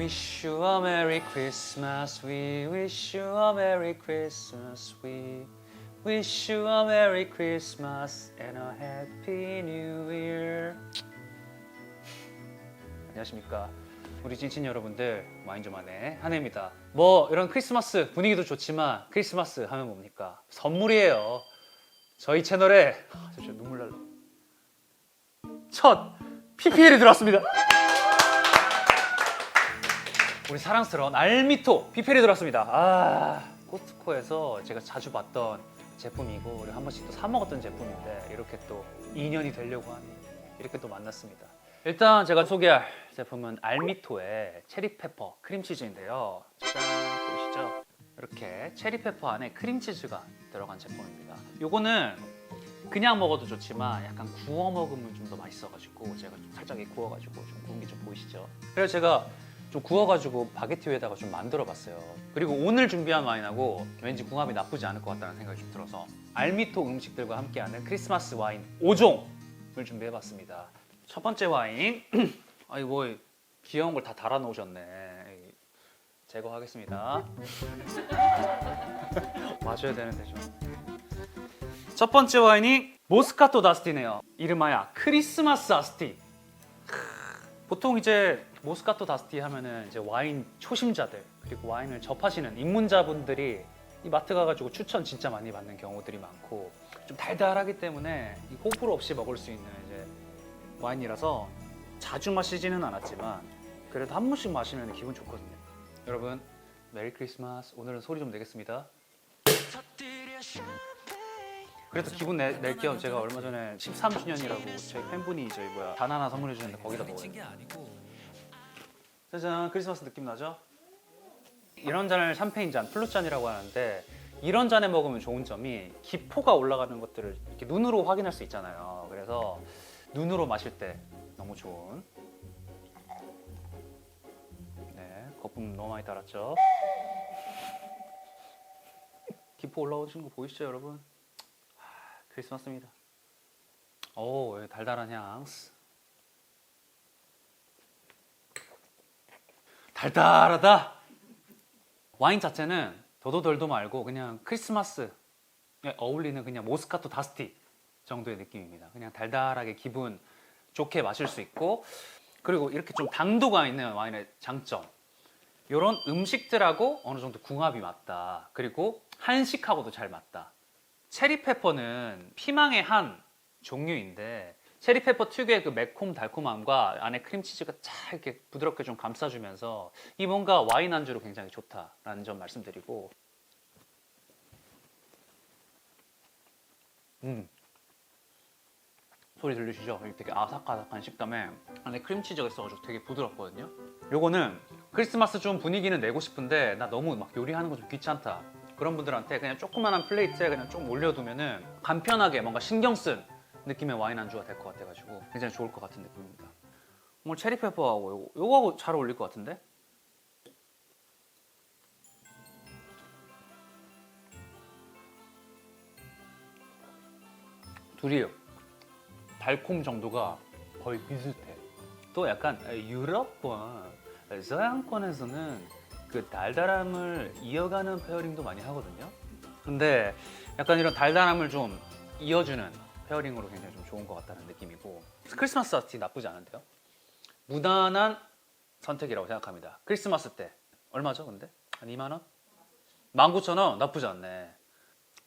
wish you a Merry Christmas. We wish you a Merry Christmas. We wish you a Merry Christmas and a Happy New Year. 안녕하십니까. 우리 찐친 여러분들, 와인좀하네 한혜입니다. 뭐 이런 크리스마스 분위기도 좋지만 크리스마스 하면 뭡니까? 선물이에요. 저희 채널에 잠시만 눈물 날라. 첫 PPL이 들어왔습니다. 우리 사랑스러운 알미토 PPL이 들어왔습니다. 코스트코에서 제가 자주 봤던 제품이고 우리 한 번씩 또 사 먹었던 제품인데 이렇게 또 인연이 되려고 하니 이렇게 또 만났습니다. 일단 제가 소개할 제품은 알미토의 체리페퍼 크림치즈인데요. 짠, 보이시죠? 이렇게 체리페퍼 안에 크림치즈가 들어간 제품입니다. 요거는 그냥 먹어도 좋지만 약간 구워 먹으면 좀 더 맛있어가지고 제가 좀 살짝 구워가지고 좀 구운 게 좀 보이시죠? 그래서 제가 좀 구워가지고 바게트 위에다가 좀 만들어봤어요. 그리고 오늘 준비한 와인하고 왠지 궁합이 나쁘지 않을 것 같다는 생각이 좀 들어서 알미토 음식들과 함께하는 크리스마스 와인 5종을 준비해봤습니다. 첫 번째 와인, 아이 뭐 귀여운 걸 다 달아놓으셨네. 제거하겠습니다. 마셔야 되는데 좀. 첫 번째 와인이 모스카토 다스티네요. 이름하여 크리스마스 아스티. 보통 이제 모스카토 다스티 하면은 이제 와인 초심자들 그리고 와인을 접하시는 입문자분들이 이 마트 가가지고 추천 진짜 많이 받는 경우들이 많고 좀 달달하기 때문에 이 호불호 없이 먹을 수 있는 이제 와인이라서 자주 마시지는 않았지만 그래도 한 번씩 마시면 기분 좋거든요. 여러분 메리 크리스마스. 오늘은 소리 좀 내겠습니다. 그래도 기분 낼 겸 제가 얼마 전에 13주년이라고 저희 팬분이 저희 잔 하나 선물해 주는데 거기다 먹어요. 짜잔, 크리스마스 느낌 나죠? 이런 잔을 샴페인 잔, 플룻 잔이라고 하는데 이런 잔에 먹으면 좋은 점이 기포가 올라가는 것들을 이렇게 눈으로 확인할 수 있잖아요. 그래서 눈으로 마실 때 너무 좋은. 네, 거품 너무 많이 달았죠? 기포 올라오시는 거 보이시죠, 여러분? 크리스마스입니다. 오, 달달한 향. 달달하다. 와인 자체는 더도덜도 말고 그냥 크리스마스에 어울리는 그냥 모스카토 다스티 정도의 느낌입니다. 그냥 달달하게 기분 좋게 마실 수 있고 그리고 이렇게 좀 당도가 있는 와인의 장점. 이런 음식들하고 어느 정도 궁합이 맞다. 그리고 한식하고도 잘 맞다. 체리페퍼는 피망의 한 종류인데 체리페퍼 특유의 그 매콤 달콤함과 안에 크림치즈가 잘 이렇게 부드럽게 좀 감싸주면서 이 뭔가 와인 안주로 굉장히 좋다라는 점 말씀드리고 소리 들리시죠? 되게 아삭아삭한 식감에 안에 크림치즈가 있어가지고 되게 부드럽거든요. 요거는 크리스마스 좀 분위기는 내고 싶은데 나 너무 막 요리하는 거 좀 귀찮다 그런 분들한테 그냥 조그만한 플레이트에 그냥 좀 올려두면은 간편하게 뭔가 신경 쓴 느낌의 와인 안주가 될 것 같아가지고 굉장히 좋을 것 같은 느낌입니다. 오늘 체리페퍼하고 요거하고 잘 어울릴 것 같은데? 둘이 달콤 정도가 거의 비슷해. 또 약간 유럽과 서양권에서는 그 달달함을 이어가는 페어링도 많이 하거든요. 근데 약간 이런 달달함을 좀 이어주는 페어링으로 굉장히 좀 좋은 것 같다는 느낌이고 크리스마스 아스티 나쁘지 않은데요? 무난한 선택이라고 생각합니다. 크리스마스 때 얼마죠 근데? 한 2만 원? 19,000원? 나쁘지 않네.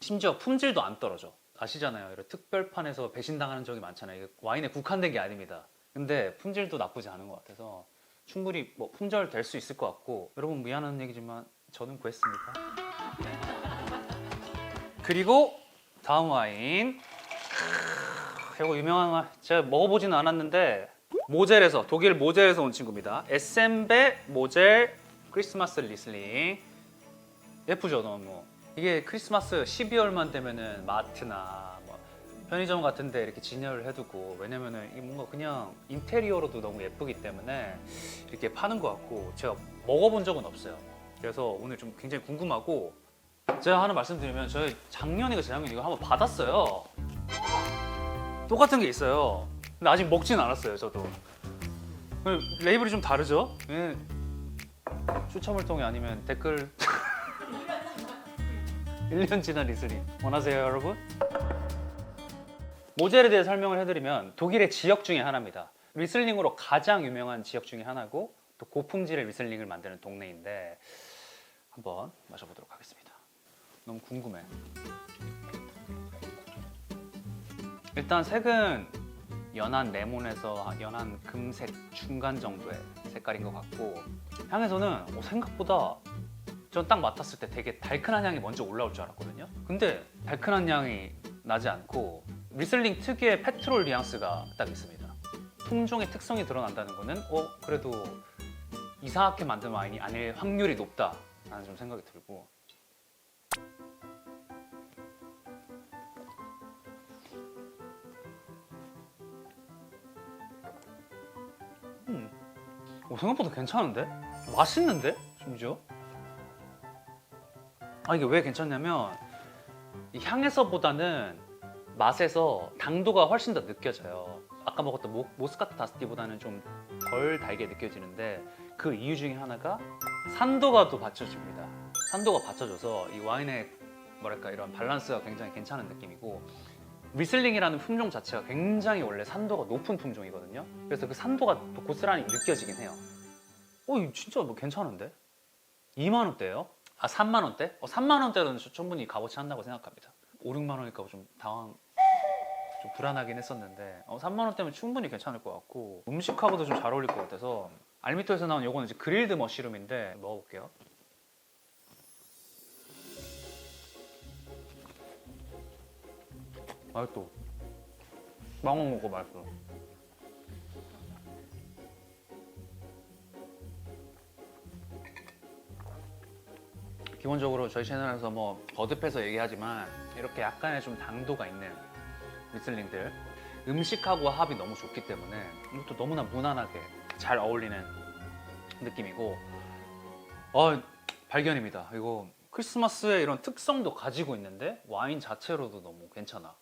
심지어 품질도 안 떨어져. 아시잖아요. 이런 특별판에서 배신당하는 적이 많잖아요. 이게 와인에 국한된 게 아닙니다. 근데 품질도 나쁘지 않은 것 같아서 충분히 뭐 품절 될 수 있을 것 같고 여러분 미안한 얘기지만 저는 구했습니다. 그리고 다음 와인 이거 유명한 와인 제가 먹어보지는 않았는데 모젤에서 독일 모젤에서 온 친구입니다. 에셈베 모젤 크리스마스 리슬링. 예쁘죠 너무. 이게 크리스마스 12월만 되면은 마트나 뭐 편의점 같은데 이렇게 진열을 해두고 왜냐면은 이게 뭔가 그냥 인테리어로도 너무 예쁘기 때문에 이렇게 파는 것 같고 제가 먹어본 적은 없어요. 그래서 오늘 좀 굉장히 궁금하고 제가 하나 말씀드리면 저희 작년인가 재작년에 이거 한번 받았어요. 똑같은 게 있어요. 근데 아직 먹진 않았어요 저도. 레이블이 좀 다르죠? 추첨을 통해 아니면 댓글 1년 지난 리슬링 원하세요 여러분? 모젤에 대해 설명을 해드리면 독일의 지역 중에 하나입니다. 리슬링으로 가장 유명한 지역 중에 하나고 또 고품질의 리슬링을 만드는 동네인데 한번 마셔보도록 하겠습니다. 너무 궁금해. 일단 색은 연한 레몬에서 연한 금색 중간 정도의 색깔인 것 같고 향에서는 생각보다 전 딱 맡았을 때 되게 달큰한 향이 먼저 올라올 줄 알았거든요. 근데 달큰한 향이 나지 않고 리슬링 특유의 페트롤 뉘앙스가 딱 있습니다. 품종의 특성이 드러난다는 거는 그래도 이상하게 만든 와인이 아닐 확률이 높다라는 좀 생각이 들고 생각보다 괜찮은데? 맛있는데? 심지어? 이게 왜 괜찮냐면 이 향에서보다는 맛에서 당도가 훨씬 더 느껴져요. 아까 먹었던 모스카토 다스티보다는 좀 덜 달게 느껴지는데 그 이유 중에 하나가 산도가 또 받쳐줍니다. 산도가 받쳐줘서 이 와인의 뭐랄까 이런 밸런스가 굉장히 괜찮은 느낌이고 리슬링이라는 품종 자체가 굉장히 원래 산도가 높은 품종이거든요. 그래서 그 산도가 또 고스란히 느껴지긴 해요. 이거 진짜 뭐 괜찮은데? 2만 원대예요? 3만 원대? 3만 원대는 충분히 값어치 한다고 생각합니다. 5, 6만 원이니까 좀 불안하긴 했었는데 3만 원대면 충분히 괜찮을 것 같고 음식하고도 좀 잘 어울릴 것 같아서 알미토에서 나온 요거는 이제 그릴드 머쉬룸인데 먹어볼게요. 맛있어. 망고 먹고 맛있어. 기본적으로 저희 채널에서 뭐 거듭해서 얘기하지만 이렇게 약간의 좀 당도가 있는 리슬링들 음식하고 합이 너무 좋기 때문에 이것도 너무나 무난하게 잘 어울리는 느낌이고 발견입니다. 이거 크리스마스의 이런 특성도 가지고 있는데 와인 자체로도 너무 괜찮아.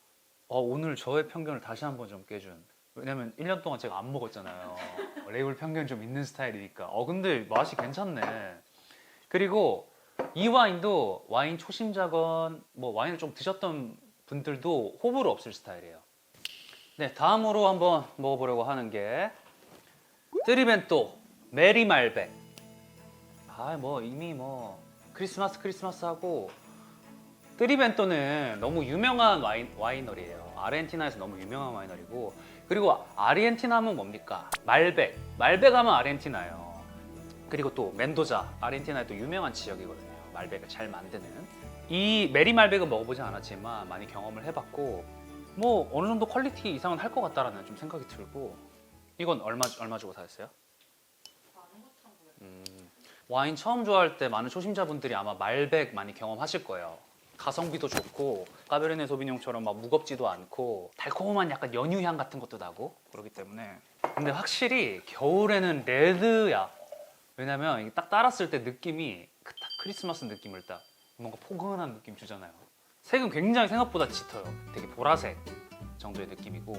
오늘 저의 편견을 다시 한번 좀 깨준. 왜냐면 1년 동안 제가 안 먹었잖아요. 레이블 편견 좀 있는 스타일이니까. 근데 맛이 괜찮네. 그리고 이 와인도 와인 초심자건 뭐 와인을 좀 드셨던 분들도 호불호 없을 스타일이에요. 네, 다음으로 한번 먹어보려고 하는 게 트리벤토 메리 말백. 이미 크리스마스 하고 트리벤토는 너무 유명한 와이너리예요. 아르헨티나에서 너무 유명한 와이너리고 그리고 아르헨티나 하면 뭡니까? 말백 하면 아르헨티나예요. 그리고 또 멘도자 아르헨티나의 또 유명한 지역이거든요. 말백을 잘 만드는 이 메리 말백은 먹어보지 않았지만 많이 경험을 해봤고 뭐 어느 정도 퀄리티 이상은 할 것 같다라는 좀 생각이 들고 이건 얼마 주고 사셨어요? 와인 처음 좋아할 때 많은 초심자분들이 아마 말백 많이 경험하실 거예요. 가성비도 좋고 까베르네 소비뇽처럼 막 무겁지도 않고 달콤한 약간 연유향 같은 것도 나고 그렇기 때문에 근데 확실히 겨울에는 레드야. 왜냐면 이게 딱 따랐을 때 느낌이 딱 크리스마스 느낌을 딱 뭔가 포근한 느낌 주잖아요. 색은 굉장히 생각보다 짙어요. 되게 보라색 정도의 느낌이고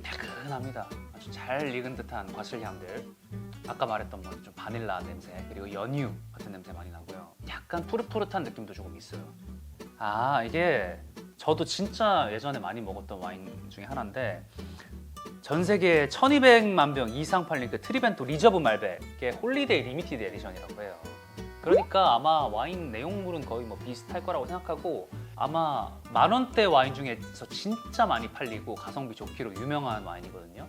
달큰합니다. 아주 잘 익은 듯한 과실향들. 아까 말했던 뭐 좀 바닐라 냄새 그리고 연유 같은 냄새 많이 나고요. 약간 푸릇푸릇한 느낌도 조금 있어요. 이게 저도 진짜 예전에 많이 먹었던 와인 중에 하나인데 전 세계에 1200만 병 이상 팔린 그 트리벤토 리저브 말백의 홀리데이 리미티드 에디션이라고 해요. 그러니까 아마 와인 내용물은 거의 뭐 비슷할 거라고 생각하고 아마 만원대 와인 중에서 진짜 많이 팔리고 가성비 좋기로 유명한 와인이거든요.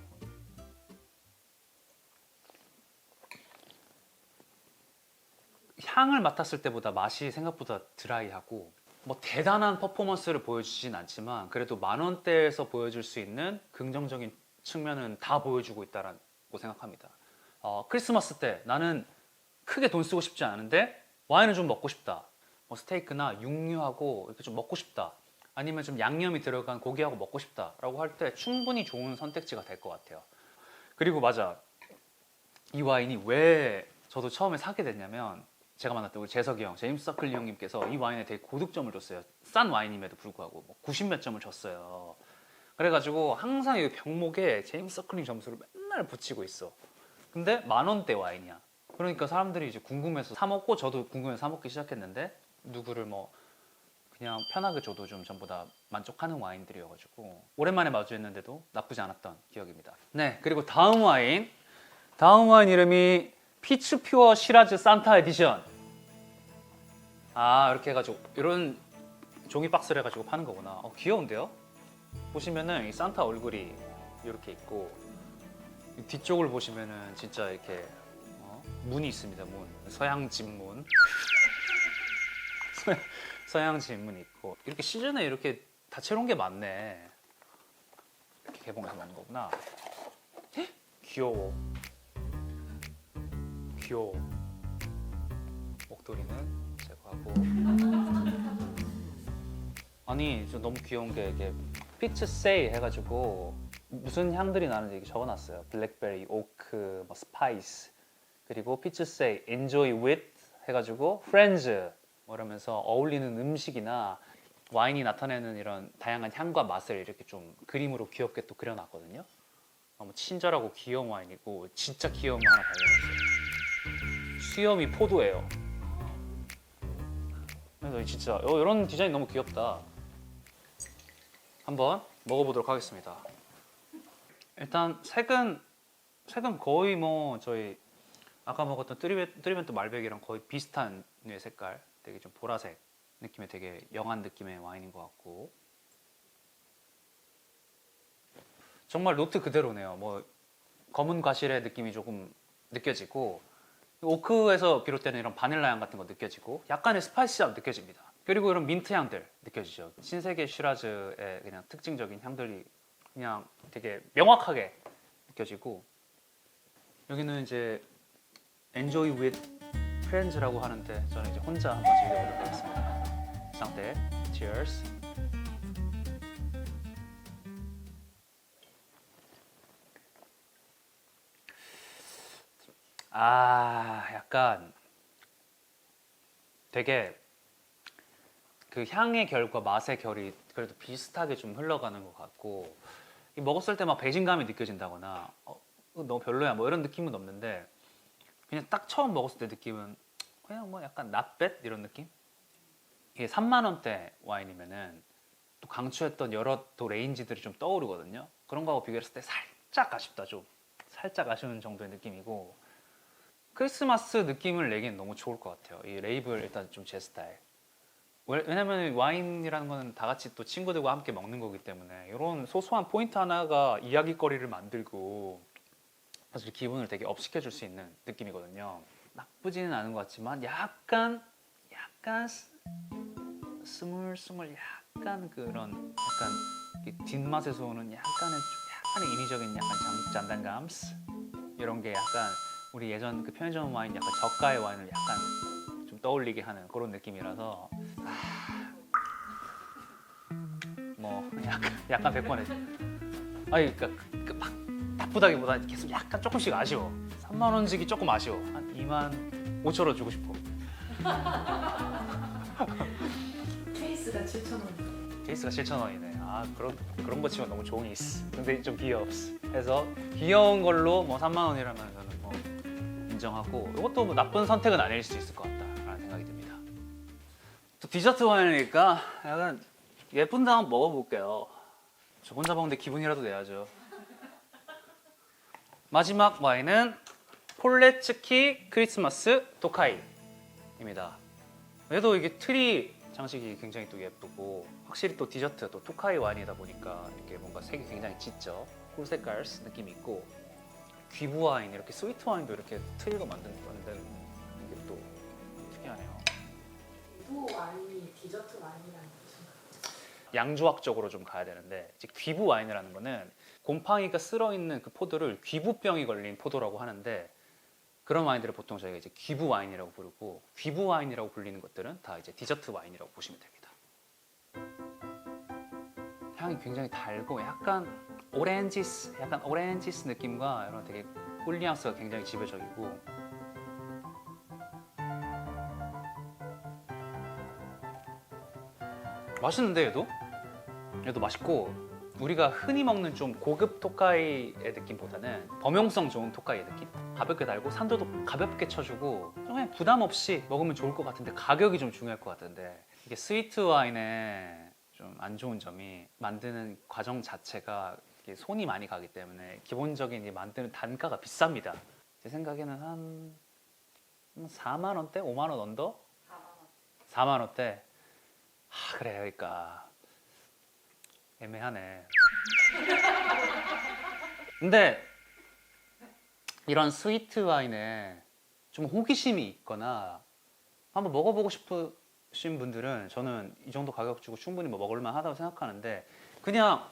향을 맡았을 때보다 맛이 생각보다 드라이하고 뭐 대단한 퍼포먼스를 보여주진 않지만 그래도 만원대에서 보여줄 수 있는 긍정적인 측면은 다 보여주고 있다고 생각합니다. 크리스마스 때 나는 크게 돈 쓰고 싶지 않은데 와인을 좀 먹고 싶다. 뭐 스테이크나 육류하고 이렇게 좀 먹고 싶다. 아니면 좀 양념이 들어간 고기하고 먹고 싶다라고 할 때 충분히 좋은 선택지가 될 것 같아요. 그리고 맞아. 이 와인이 왜 저도 처음에 사게 됐냐면 제가 만났던 우리 재석이 형, 제임스 서클리 형님께서 이 와인에 되게 고득점을 줬어요. 싼 와인임에도 불구하고 90몇 점을 줬어요. 그래가지고 항상 이 병목에 제임스 서클리 점수를 맨날 붙이고 있어. 근데 10,000원대 와인이야. 그러니까 사람들이 이제 궁금해서 사 먹고 저도 궁금해서 사 먹기 시작했는데 누구를 뭐 그냥 편하게 줘도 좀 전부 다 만족하는 와인들이어가지고 오랜만에 마주했는데도 나쁘지 않았던 기억입니다. 네, 그리고 다음 와인 이름이 피츠 퓨어 시라즈 산타 에디션. 아, 이렇게 해가지고 이런 종이 박스를 해가지고 파는 거구나. 귀여운데요? 보시면은 이 산타 얼굴이 이렇게 있고 이 뒤쪽을 보시면은 진짜 이렇게 문이 있습니다. 문, 서양 집문. 서양 집문이 있고 이렇게 시즌에 이렇게 다채로운 게 많네. 이렇게 개봉해서 먹는 거구나. 헉? 귀여워. 목도리는 제거하고. 아니, 저 너무 귀여운 게 이게 피츠 세이 해가지고 무슨 향들이 나는지 이렇게 적어놨어요. 블랙베리, 오크, 뭐 스파이스, 그리고 피츠 세이, enjoy with 해가지고 friends 뭐 이러면서 어울리는 음식이나 와인이 나타내는 이런 다양한 향과 맛을 이렇게 좀 그림으로 귀엽게 또 그려놨거든요. 너무 친절하고 귀여운 와인이고 진짜 귀여운 거 하나 발견했어요. 수염이 포도예요. 그래서 진짜 이런 디자인 너무 귀엽다. 한번 먹어보도록 하겠습니다. 일단 색은 거의 뭐 저희 아까 먹었던 트리멘토 말백이랑 거의 비슷한 류의 색깔. 되게 좀 보라색 느낌의 되게 영한 느낌의 와인인 것 같고 정말 노트 그대로네요. 뭐 검은 과실의 느낌이 조금 느껴지고 오크에서 비롯되는 이런 바닐라 향 같은 거 느껴지고 약간의 스파이시 향 느껴집니다. 그리고 이런 민트 향들 느껴지죠. 신세계 시라즈의 그냥 특징적인 향들이 그냥 되게 명확하게 느껴지고 여기는 이제 Enjoy with Friends라고 하는데 저는 이제 혼자 한번 즐겨보도록 하겠습니다. 상태, Cheers. 약간 되게 그 향의 결과 맛의 결이 그래도 비슷하게 좀 흘러가는 것 같고 먹었을 때 막 배신감이 느껴진다거나 너무 별로야 뭐 이런 느낌은 없는데 그냥 딱 처음 먹었을 때 느낌은 그냥 뭐 약간 not bad 이런 느낌? 이게 30,000원대 와인이면은 또 강추했던 여러 또 레인지들이 좀 떠오르거든요. 그런 거하고 비교했을 때 살짝 아쉽다 좀. 살짝 아쉬운 정도의 느낌이고 크리스마스 느낌을 내기엔 너무 좋을 것 같아요. 이 레이블 일단 좀 제 스타일. 왜냐면 와인이라는 거는 다 같이 또 친구들과 함께 먹는 거기 때문에 이런 소소한 포인트 하나가 이야기거리를 만들고 사실 기분을 되게 업시켜줄 수 있는 느낌이거든요. 나쁘지는 않은 것 같지만 약간 스물스물 약간 그런 약간 뒷맛에서 오는 약간의 인위적인 약간 잔단감 이런 게 약간 우리 예전 그 편의점 와인 약간 저가의 와인을 약간 좀 떠올리게 하는 그런 느낌이라서 뭐 약간 100번에 아니 그러니까 막 나쁘다기보다 계속 약간 조금씩 아쉬워. 30,000원 주기 조금 아쉬워. 한 25,000원 주고 싶어. 케이스가 7,000원. 케이스가 7,000원이네. 그런 거 치면 너무 종이 있어. 근데 좀 귀엽스. 해서 귀여운 걸로 뭐 30,000원이라면 저는 뭐 인정하고 이것도 뭐 나쁜 선택은 아닐 수 있을 것 같다라는 생각이 듭니다. 또 디저트 와인이니까 약간 예쁜데 한번 먹어볼게요. 저 혼자 먹는데 기분이라도 내야죠. 마지막 와인은 폴레츠키 크리스마스 토카이입니다. 얘도 이게 트리 장식이 굉장히 또 예쁘고 확실히 또 디저트 또 토카이 와인이다 보니까 이게 뭔가 색이 굉장히 짙죠. 꿀색깔 느낌이 있고 귀부 와인 이렇게 스위트 와인도 이렇게 트리로 만든 이게 또 특이하네요. 귀부 와인이 디저트 와인이라는 뜻인가요? 양조학적으로 좀 가야 되는데 이제 귀부 와인이라는 거는 곰팡이가 쓸어 있는 그 포도를 귀부병이 걸린 포도라고 하는데 그런 와인들을 보통 저희가 이제 귀부 와인이라고 부르고 귀부 와인이라고 불리는 것들은 다 이제 디저트 와인이라고 보시면 됩니다. 향이 굉장히 달고 약간 오렌지스 느낌과 이런 되게 꿀뉘앙스가 굉장히 지배적이고 맛있는데 얘도 맛있고 우리가 흔히 먹는 좀 고급 토카이의 느낌보다는 범용성 좋은 토카이의 느낌? 가볍게 달고 산도도 가볍게 쳐주고 그냥 부담 없이 먹으면 좋을 것 같은데 가격이 좀 중요할 것 같은데 이게 스위트 와인의 좀 안 좋은 점이 만드는 과정 자체가 이게 손이 많이 가기 때문에 기본적인 이 만드는 단가가 비쌉니다. 제 생각에는 한 4만 원대? 5만 원 언더? 4만 원대? 그래 그러니까 애매하네. 근데 이런 스위트 와인에 좀 호기심이 있거나 한번 먹어보고 싶으신 분들은 저는 이 정도 가격 주고 충분히 뭐 먹을만 하다고 생각하는데 그냥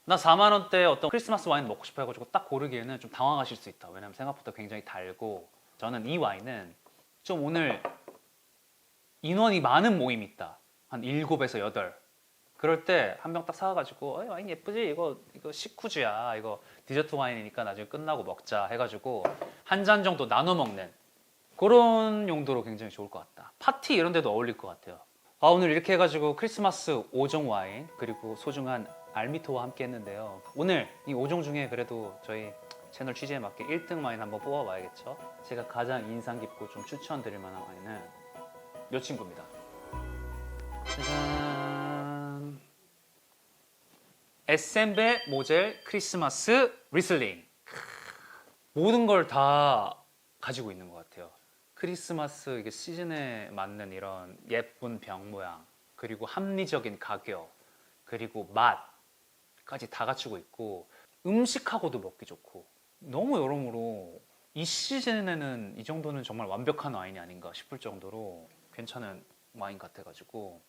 나 4만 원대 어떤 크리스마스 와인 먹고 싶어 해가지고 딱 고르기에는 좀 당황하실 수 있다. 왜냐면 생각보다 굉장히 달고 저는 이 와인은 좀 오늘 인원이 많은 모임이 있다. 한 7에서 8 그럴 때 한 병 딱 사가지고 와인 예쁘지? 이거 시쿠즈야. 이거 디저트 와인이니까 나중에 끝나고 먹자 해가지고 한 잔 정도 나눠 먹는 그런 용도로 굉장히 좋을 것 같다. 파티 이런 데도 어울릴 것 같아요. 오늘 이렇게 해가지고 크리스마스 5종 와인 그리고 소중한 알미토와 함께 했는데요. 오늘 이 5종 중에 그래도 저희 채널 취지에 맞게 1등 와인 한번 뽑아봐야겠죠. 제가 가장 인상 깊고 좀 추천드릴 만한 와인은 이 친구입니다. 짜잔. 에센베 모젤 크리스마스 리슬링. 모든 걸 다 가지고 있는 것 같아요. 크리스마스 이게 시즌에 맞는 이런 예쁜 병 모양, 그리고 합리적인 가격, 그리고 맛까지 다 갖추고 있고 음식하고도 먹기 좋고 너무 여러모로 이 시즌에는 이 정도는 정말 완벽한 와인이 아닌가 싶을 정도로 괜찮은 와인 같아가지고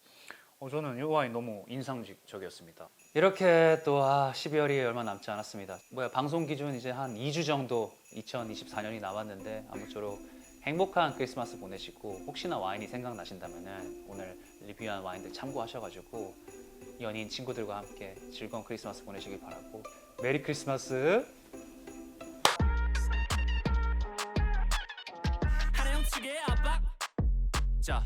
저는 이 와인 너무 인상적이었습니다. 이렇게 또 12월이 얼마 남지 않았습니다. 방송 기준 이제 한 2주 정도 2024년이 남았는데 아무쪼록 행복한 크리스마스 보내시고 혹시나 와인이 생각나신다면 오늘 리뷰한 와인들 참고하셔가지고 연인 친구들과 함께 즐거운 크리스마스 보내시길 바라고 메리 크리스마스. 하나 형측의 압박. 자.